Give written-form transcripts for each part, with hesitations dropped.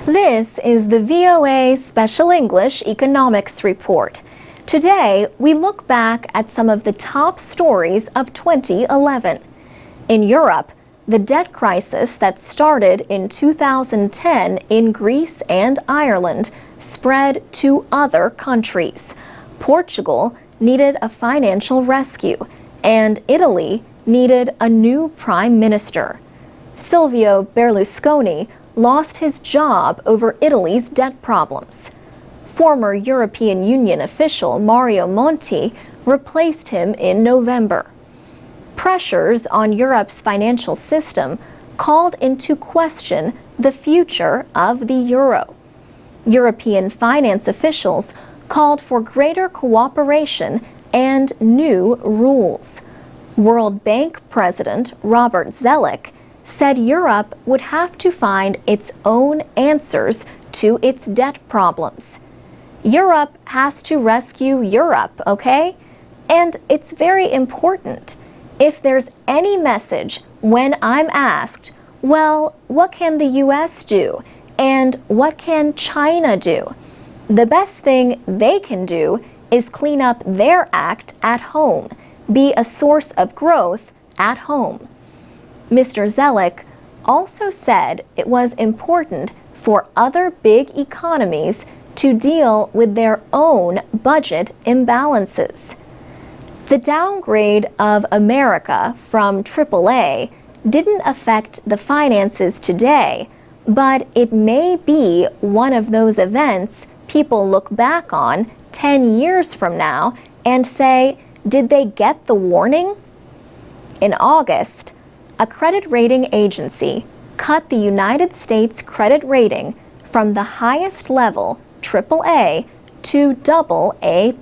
This is the VOA Special English Economics Report. Today, we look back at some of the top stories of 2011. In Europe, the debt crisis that started in 2010 in Greece and Ireland spread to other countries. Portugal needed a financial rescue, and Italy needed a new prime minister. Silvio Berlusconi lost his job over Italy's debt problems. Former European Union official Mario Monti replaced him in November. Pressures on Europe's financial system called into question the future of the euro. European finance officials called for greater cooperation and new rules. World Bank President Robert Zoellick said Europe would have to find its own answers to its debt problems. Europe has to rescue Europe, okay? And it's very important. If there's any message when I'm asked, well, what can the US do? And what can China do? The best thing they can do is clean up their act at home, be a source of growth at home. Mr. Zoellick also said it was important for other big economies to deal with their own budget imbalances. The downgrade of America from AAA didn't affect the finances today, but it may be one of those events people look back on 10 years from now and say, did they get the warning? In August, a credit rating agency cut the United States credit rating from the highest level, AAA, to AA+.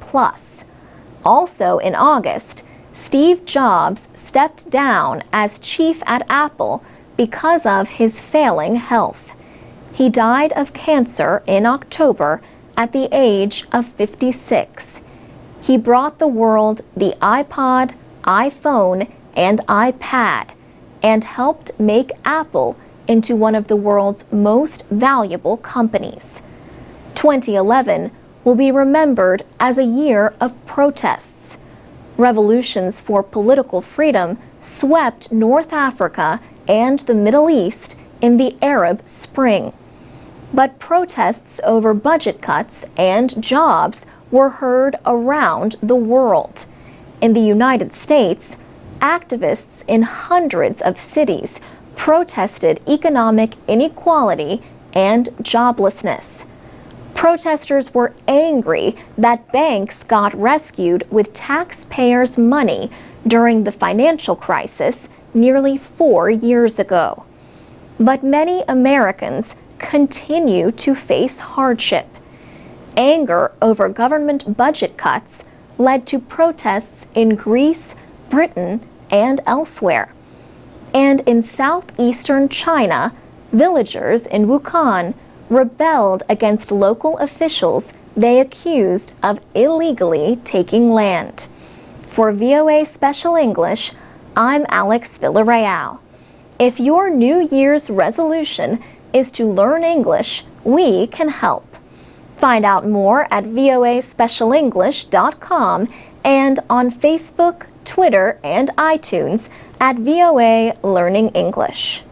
Also in August, Steve Jobs stepped down as chief at Apple because of his failing health. He died of cancer in October at the age of 56. He brought the world the iPod, iPhone, and iPad, and helped make Apple into one of the world's most valuable companies. 2011 will be remembered as a year of protests. Revolutions for political freedom swept North Africa and the Middle East in the Arab Spring. But protests over budget cuts and jobs were heard around the world. In the United States, activists in hundreds of cities protested economic inequality and joblessness. Protesters were angry that banks got rescued with taxpayers' money during the financial crisis nearly 4 years ago. But many Americans continue to face hardship. Anger over government budget cuts led to protests in Greece, Britain, and elsewhere. And in southeastern China, villagers in Wuhan rebelled against local officials they accused of illegally taking land. For VOA Special English, I'm Alex Villarreal. If your New Year's resolution is to learn English, we can help. Find out more at voaspecialenglish.com and on Facebook, Twitter, and iTunes at VOA Learning English.